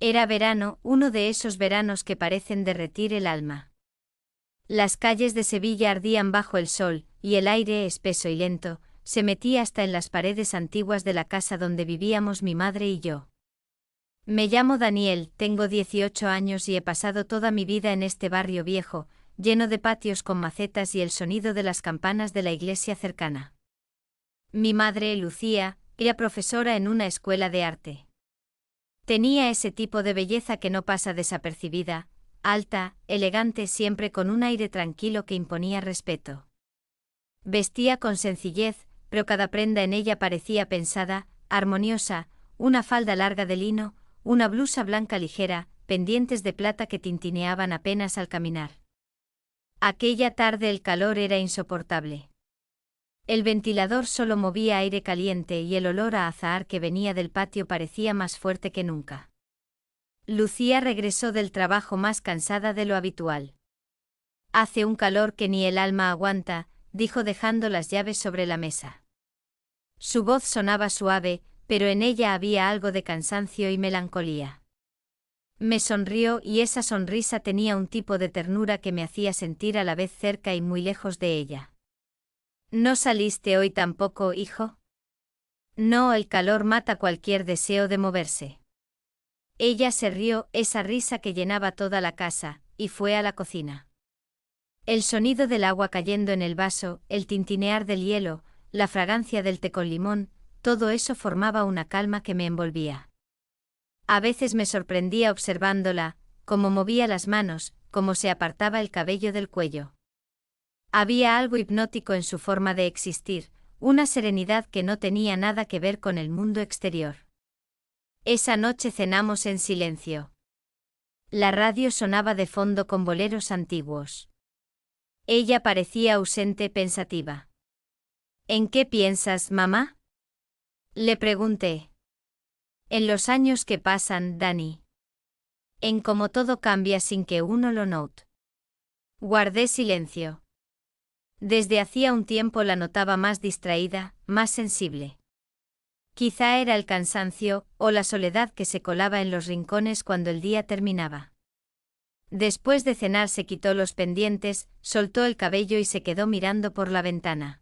Era verano, uno de esos veranos que parecen derretir el alma. Las calles de Sevilla ardían bajo el sol, y el aire, espeso y lento, se metía hasta en las paredes antiguas de la casa donde vivíamos mi madre y yo. Me llamo Daniel, tengo 18 años y he pasado toda mi vida en este barrio viejo, lleno de patios con macetas y el sonido de las campanas de la iglesia cercana. Mi madre, Lucía, era profesora en una escuela de arte. Tenía ese tipo de belleza que no pasa desapercibida, alta, elegante, siempre con un aire tranquilo que imponía respeto. Vestía con sencillez, pero cada prenda en ella parecía pensada, armoniosa, una falda larga de lino, una blusa blanca ligera, pendientes de plata que tintineaban apenas al caminar. Aquella tarde el calor era insoportable. El ventilador solo movía aire caliente y el olor a azahar que venía del patio parecía más fuerte que nunca. Lucía regresó del trabajo más cansada de lo habitual. «Hace un calor que ni el alma aguanta», dijo dejando las llaves sobre la mesa. Su voz sonaba suave, pero en ella había algo de cansancio y melancolía. Me sonrió y esa sonrisa tenía un tipo de ternura que me hacía sentir a la vez cerca y muy lejos de ella. «¿No saliste hoy tampoco, hijo?» «No, el calor mata cualquier deseo de moverse». Ella se rió, esa risa que llenaba toda la casa, y fue a la cocina. El sonido del agua cayendo en el vaso, el tintinear del hielo, la fragancia del té con limón, todo eso formaba una calma que me envolvía. A veces me sorprendía observándola, cómo movía las manos, cómo se apartaba el cabello del cuello. Había algo hipnótico en su forma de existir, una serenidad que no tenía nada que ver con el mundo exterior. Esa noche cenamos en silencio. La radio sonaba de fondo con boleros antiguos. Ella parecía ausente, pensativa. «¿En qué piensas, mamá?», le pregunté. «En los años que pasan, Dani. En cómo todo cambia sin que uno lo note». Guardé silencio. Desde hacía un tiempo la notaba más distraída, más sensible. Quizá era el cansancio, o la soledad que se colaba en los rincones cuando el día terminaba. Después de cenar se quitó los pendientes, soltó el cabello y se quedó mirando por la ventana.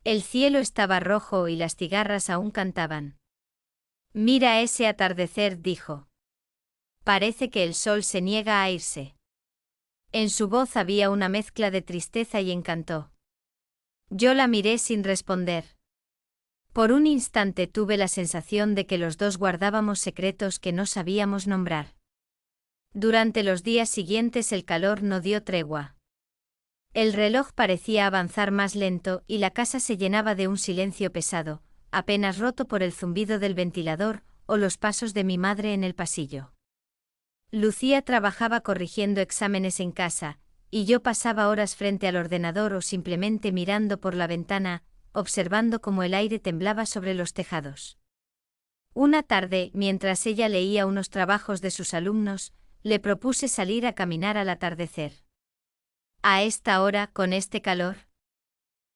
El cielo estaba rojo y las cigarras aún cantaban. «Mira ese atardecer», dijo. «Parece que el sol se niega a irse». En su voz había una mezcla de tristeza y encanto. Yo la miré sin responder. Por un instante tuve la sensación de que los dos guardábamos secretos que no sabíamos nombrar. Durante los días siguientes el calor no dio tregua. El reloj parecía avanzar más lento y la casa se llenaba de un silencio pesado, apenas roto por el zumbido del ventilador o los pasos de mi madre en el pasillo. Lucía trabajaba corrigiendo exámenes en casa, y yo pasaba horas frente al ordenador o simplemente mirando por la ventana, observando cómo el aire temblaba sobre los tejados. Una tarde, mientras ella leía unos trabajos de sus alumnos, le propuse salir a caminar al atardecer. «¿A esta hora, con este calor?»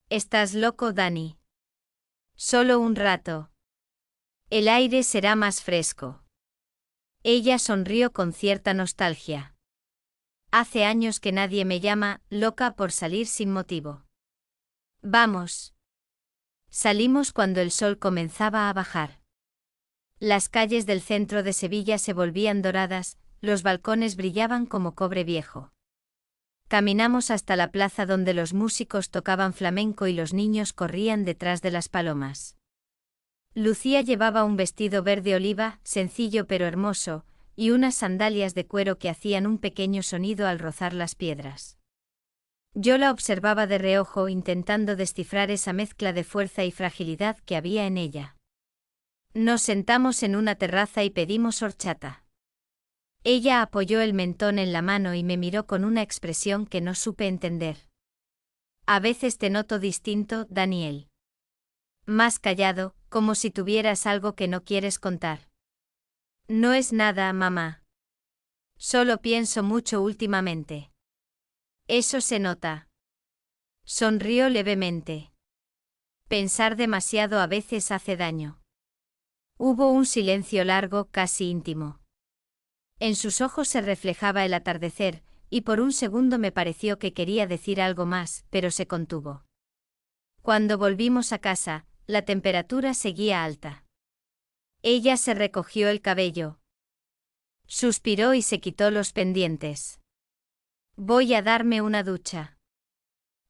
«¿Estás loco, Dani?» «Solo un rato. El aire será más fresco». Ella sonrió con cierta nostalgia. «Hace años que nadie me llama loca por salir sin motivo». «Vamos». Salimos cuando el sol comenzaba a bajar. Las calles del centro de Sevilla se volvían doradas, los balcones brillaban como cobre viejo. Caminamos hasta la plaza donde los músicos tocaban flamenco y los niños corrían detrás de las palomas. Lucía llevaba un vestido verde oliva, sencillo pero hermoso, y unas sandalias de cuero que hacían un pequeño sonido al rozar las piedras. Yo la observaba de reojo intentando descifrar esa mezcla de fuerza y fragilidad que había en ella. Nos sentamos en una terraza y pedimos horchata. Ella apoyó el mentón en la mano y me miró con una expresión que no supe entender. «A veces te noto distinto, Daniel. Más callado, como si tuvieras algo que no quieres contar». «No es nada, mamá. Solo pienso mucho últimamente». «Eso se nota». Sonrió levemente. «Pensar demasiado a veces hace daño». Hubo un silencio largo, casi íntimo. En sus ojos se reflejaba el atardecer, y por un segundo me pareció que quería decir algo más, pero se contuvo. Cuando volvimos a casa, la temperatura seguía alta. Ella se recogió el cabello. Suspiró y se quitó los pendientes. Voy a darme una ducha.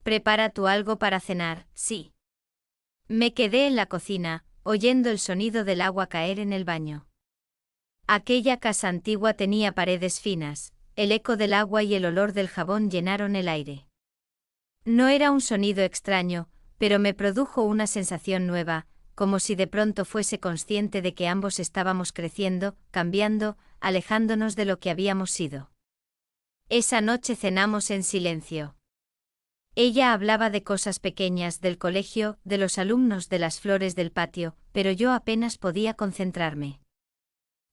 Prepara tú algo para cenar, sí. Me quedé en la cocina, oyendo el sonido del agua caer en el baño. Aquella casa antigua tenía paredes finas, el eco del agua y el olor del jabón llenaron el aire. No era un sonido extraño, pero me produjo una sensación nueva, como si de pronto fuese consciente de que ambos estábamos creciendo, cambiando, alejándonos de lo que habíamos sido. Esa noche cenamos en silencio. Ella hablaba de cosas pequeñas del colegio, de los alumnos, de las flores del patio, pero yo apenas podía concentrarme.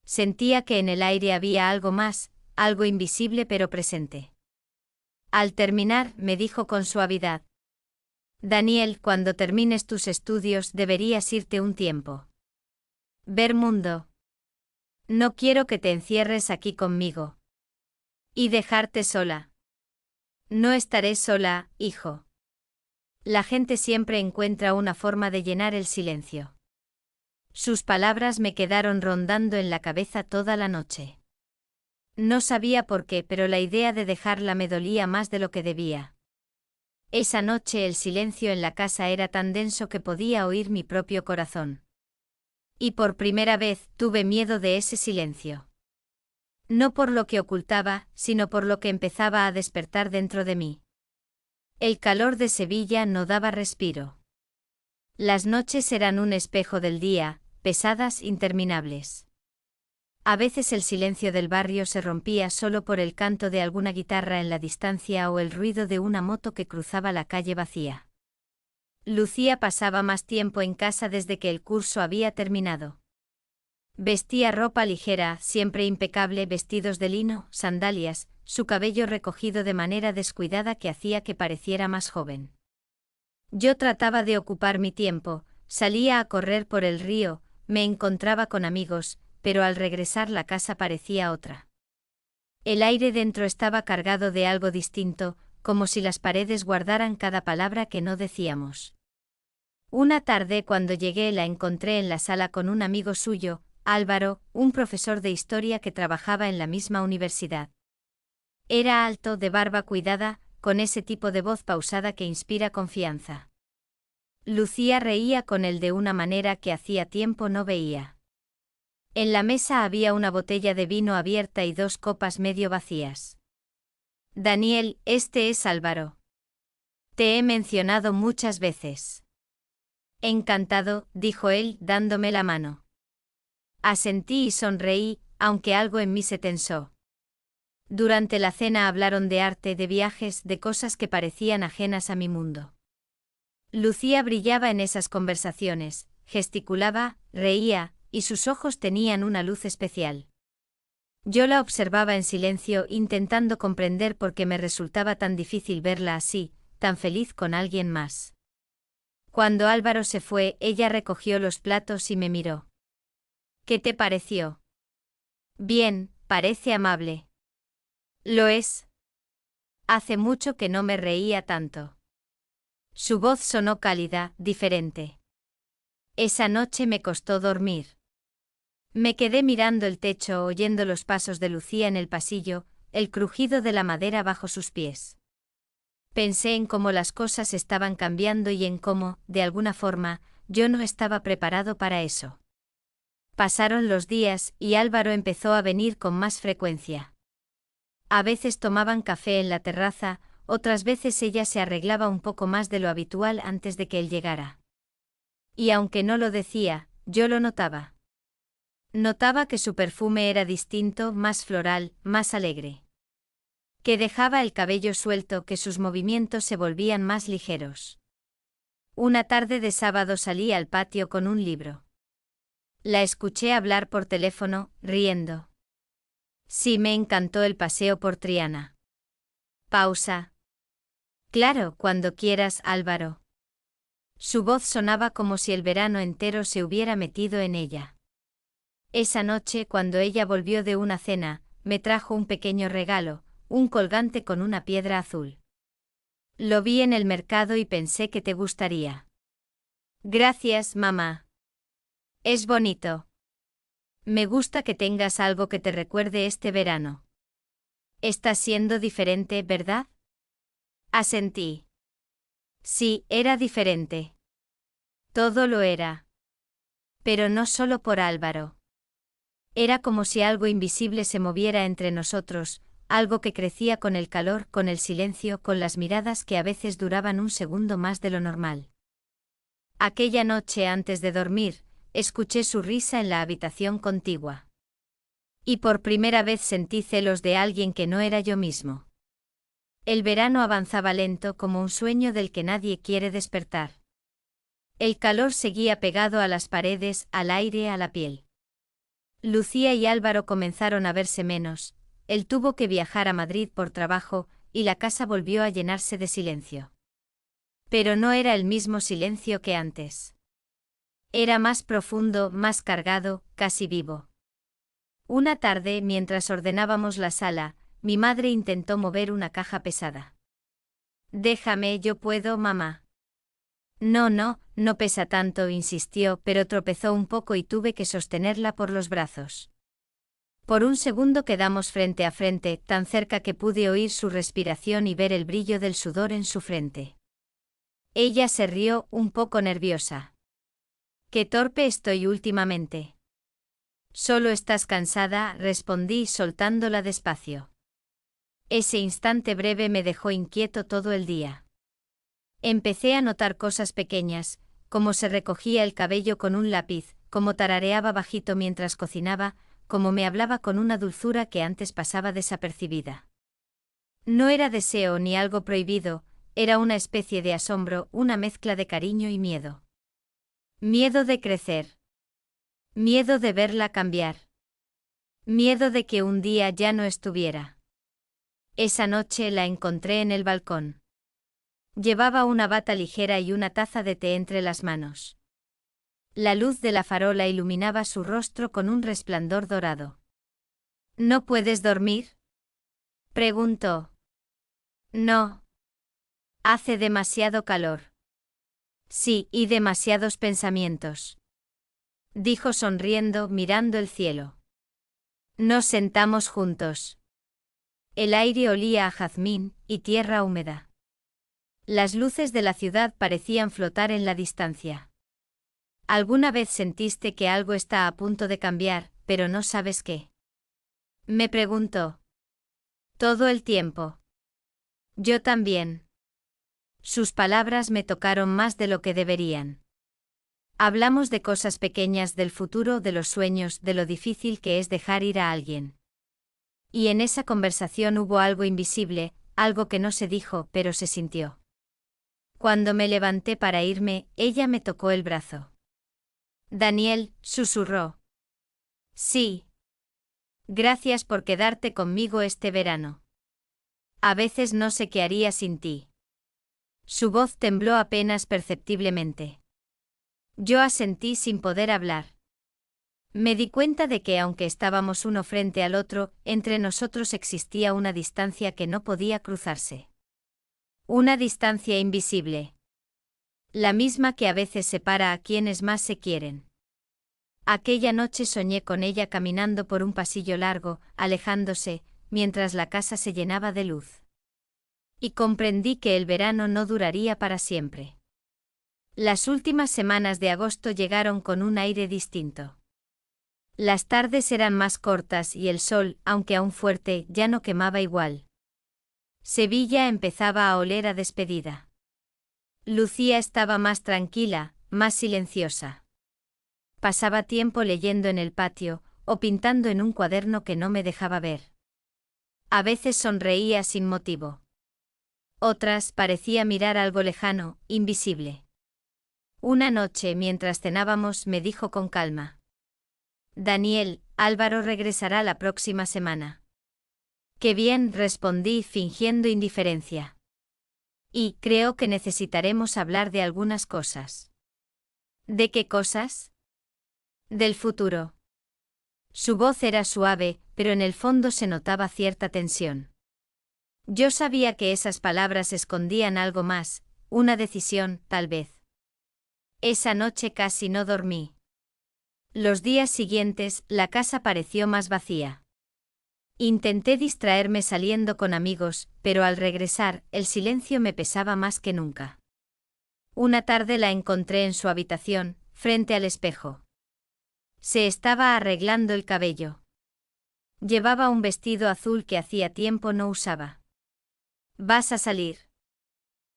Sentía que en el aire había algo más, algo invisible pero presente. Al terminar, me dijo con suavidad: Daniel, cuando termines tus estudios deberías irte un tiempo. Ver mundo. No quiero que te encierres aquí conmigo. Y dejarte sola. No estaré sola, hijo. La gente siempre encuentra una forma de llenar el silencio. Sus palabras me quedaron rondando en la cabeza toda la noche. No sabía por qué, pero la idea de dejarla me dolía más de lo que debía. Esa noche el silencio en la casa era tan denso que podía oír mi propio corazón. Y por primera vez tuve miedo de ese silencio. No por lo que ocultaba, sino por lo que empezaba a despertar dentro de mí. El calor de Sevilla no daba respiro. Las noches eran un espejo del día, pesadas, interminables. A veces el silencio del barrio se rompía solo por el canto de alguna guitarra en la distancia o el ruido de una moto que cruzaba la calle vacía. Lucía pasaba más tiempo en casa desde que el curso había terminado. Vestía ropa ligera, siempre impecable, vestidos de lino, sandalias, su cabello recogido de manera descuidada que hacía que pareciera más joven. Yo trataba de ocupar mi tiempo, salía a correr por el río, me encontraba con amigos, pero al regresar la casa parecía otra. El aire dentro estaba cargado de algo distinto, como si las paredes guardaran cada palabra que no decíamos. Una tarde cuando llegué la encontré en la sala con un amigo suyo, Álvaro, un profesor de historia que trabajaba en la misma universidad. Era alto, de barba cuidada, con ese tipo de voz pausada que inspira confianza. Lucía reía con él de una manera que hacía tiempo no veía. En la mesa había una botella de vino abierta y 2 copas medio vacías. Daniel, este es Álvaro. Te he mencionado muchas veces. Encantado, dijo él, dándome la mano. Asentí y sonreí, aunque algo en mí se tensó. Durante la cena hablaron de arte, de viajes, de cosas que parecían ajenas a mi mundo. Lucía brillaba en esas conversaciones, gesticulaba, reía, y sus ojos tenían una luz especial. Yo la observaba en silencio, intentando comprender por qué me resultaba tan difícil verla así, tan feliz con alguien más. Cuando Álvaro se fue, ella recogió los platos y me miró. ¿Qué te pareció? Bien, parece amable. Lo es. Hace mucho que no me reía tanto. Su voz sonó cálida, diferente. Esa noche me costó dormir. Me quedé mirando el techo, oyendo los pasos de Lucía en el pasillo, el crujido de la madera bajo sus pies. Pensé en cómo las cosas estaban cambiando y en cómo, de alguna forma, yo no estaba preparado para eso. Pasaron los días y Álvaro empezó a venir con más frecuencia. A veces tomaban café en la terraza, otras veces ella se arreglaba un poco más de lo habitual antes de que él llegara. Y aunque no lo decía, yo lo notaba. Notaba que su perfume era distinto, más floral, más alegre. Que dejaba el cabello suelto, que sus movimientos se volvían más ligeros. Una tarde de sábado salí al patio con un libro. La escuché hablar por teléfono, riendo. Sí, me encantó el paseo por Triana. Pausa. Claro, cuando quieras, Álvaro. Su voz sonaba como si el verano entero se hubiera metido en ella. Esa noche, cuando ella volvió de una cena, me trajo un pequeño regalo, un colgante con una piedra azul. Lo vi en el mercado y pensé que te gustaría. Gracias, mamá. Es bonito. Me gusta que tengas algo que te recuerde este verano. Estás siendo diferente, ¿verdad? Asentí. Sí, era diferente. Todo lo era. Pero no solo por Álvaro. Era como si algo invisible se moviera entre nosotros, algo que crecía con el calor, con el silencio, con las miradas que a veces duraban un segundo más de lo normal. Aquella noche antes de dormir, escuché su risa en la habitación contigua. Y por primera vez sentí celos de alguien que no era yo mismo. El verano avanzaba lento como un sueño del que nadie quiere despertar. El calor seguía pegado a las paredes, al aire, a la piel. Lucía y Álvaro comenzaron a verse menos, él tuvo que viajar a Madrid por trabajo, y la casa volvió a llenarse de silencio. Pero no era el mismo silencio que antes. Era más profundo, más cargado, casi vivo. Una tarde, mientras ordenábamos la sala, mi madre intentó mover una caja pesada. Déjame, yo puedo, mamá. No, no pesa tanto, insistió, pero tropezó un poco y tuve que sostenerla por los brazos. Por un segundo quedamos frente a frente, tan cerca que pude oír su respiración y ver el brillo del sudor en su frente. Ella se rió, un poco nerviosa. Qué torpe estoy últimamente. Solo estás cansada, respondí soltándola despacio. Ese instante breve me dejó inquieto todo el día. Empecé a notar cosas pequeñas, como se recogía el cabello con un lápiz, como tarareaba bajito mientras cocinaba, como me hablaba con una dulzura que antes pasaba desapercibida. No era deseo ni algo prohibido, era una especie de asombro, una mezcla de cariño y miedo. Miedo de crecer. Miedo de verla cambiar. Miedo de que un día ya no estuviera. Esa noche la encontré en el balcón. Llevaba una bata ligera y una taza de té entre las manos. La luz de la farola iluminaba su rostro con un resplandor dorado. ¿No puedes dormir?, preguntó. No. Hace demasiado calor. Sí, y demasiados pensamientos, dijo sonriendo, mirando el cielo. Nos sentamos juntos. El aire olía a jazmín y tierra húmeda. Las luces de la ciudad parecían flotar en la distancia. ¿Alguna vez sentiste que algo está a punto de cambiar, pero no sabes qué?, me preguntó. Todo el tiempo. Yo también. Sus palabras me tocaron más de lo que deberían. Hablamos de cosas pequeñas, del futuro, de los sueños, de lo difícil que es dejar ir a alguien. Y en esa conversación hubo algo invisible, algo que no se dijo, pero se sintió. Cuando me levanté para irme, ella me tocó el brazo. Daniel, susurró. Sí. Gracias por quedarte conmigo este verano. A veces no sé qué haría sin ti. Su voz tembló apenas perceptiblemente. Yo asentí sin poder hablar. Me di cuenta de que aunque estábamos uno frente al otro, entre nosotros existía una distancia que no podía cruzarse. Una distancia invisible. La misma que a veces separa a quienes más se quieren. Aquella noche soñé con ella caminando por un pasillo largo, alejándose, mientras la casa se llenaba de luz. Y comprendí que el verano no duraría para siempre. Las últimas semanas de agosto llegaron con un aire distinto. Las tardes eran más cortas y el sol, aunque aún fuerte, ya no quemaba igual. Sevilla empezaba a oler a despedida. Lucía estaba más tranquila, más silenciosa. Pasaba tiempo leyendo en el patio, o pintando en un cuaderno que no me dejaba ver. A veces sonreía sin motivo. Otras parecía mirar algo lejano, invisible. Una noche mientras cenábamos me dijo con calma. Daniel, Álvaro regresará la próxima semana. Qué bien, respondí fingiendo indiferencia. Y creo que necesitaremos hablar de algunas cosas. ¿De qué cosas? Del futuro. Su voz era suave, pero en el fondo se notaba cierta tensión. Yo sabía que esas palabras escondían algo más, una decisión, tal vez. Esa noche casi no dormí. Los días siguientes, la casa pareció más vacía. Intenté distraerme saliendo con amigos, pero al regresar, el silencio me pesaba más que nunca. Una tarde la encontré en su habitación, frente al espejo. Se estaba arreglando el cabello. Llevaba un vestido azul que hacía tiempo no usaba. ¿Vas a salir?,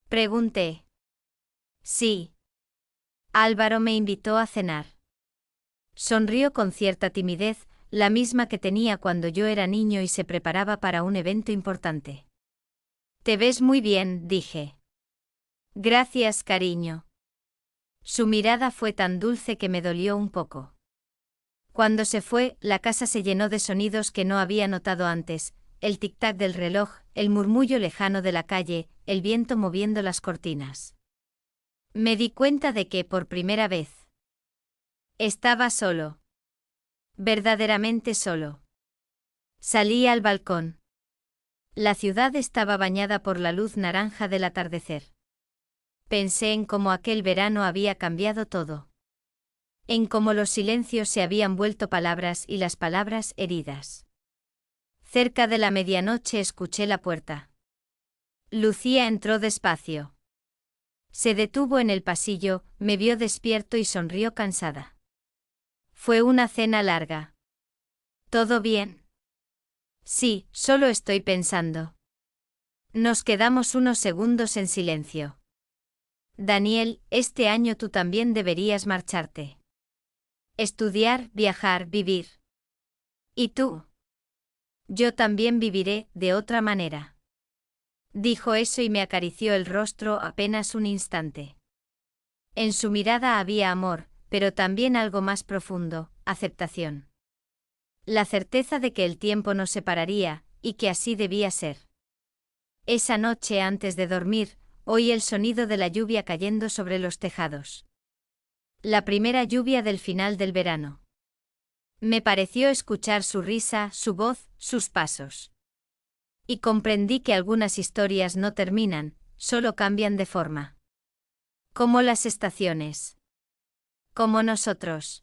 pregunté. Sí. Álvaro me invitó a cenar. Sonrió con cierta timidez, la misma que tenía cuando yo era niño y se preparaba para un evento importante. Te ves muy bien, dije. Gracias, cariño. Su mirada fue tan dulce que me dolió un poco. Cuando se fue, la casa se llenó de sonidos que no había notado antes, el tic-tac del reloj, el murmullo lejano de la calle, el viento moviendo las cortinas. Me di cuenta de que, por primera vez, estaba solo. Verdaderamente solo. Salí al balcón. La ciudad estaba bañada por la luz naranja del atardecer. Pensé en cómo aquel verano había cambiado todo. En cómo los silencios se habían vuelto palabras y las palabras heridas. Cerca de la medianoche escuché la puerta. Lucía entró despacio. Se detuvo en el pasillo, me vio despierto y sonrió cansada. Fue una cena larga. ¿Todo bien? Sí, solo estoy pensando. Nos quedamos unos segundos en silencio. Daniel, este año tú también deberías marcharte. Estudiar, viajar, vivir. ¿Y tú? Yo también viviré, de otra manera. Dijo eso y me acarició el rostro apenas un instante. En su mirada había amor, pero también algo más profundo, aceptación. La certeza de que el tiempo nos separaría, y que así debía ser. Esa noche antes de dormir, oí el sonido de la lluvia cayendo sobre los tejados. La primera lluvia del final del verano. Me pareció escuchar su risa, su voz, sus pasos. Y comprendí que algunas historias no terminan, solo cambian de forma. Como las estaciones. Como nosotros.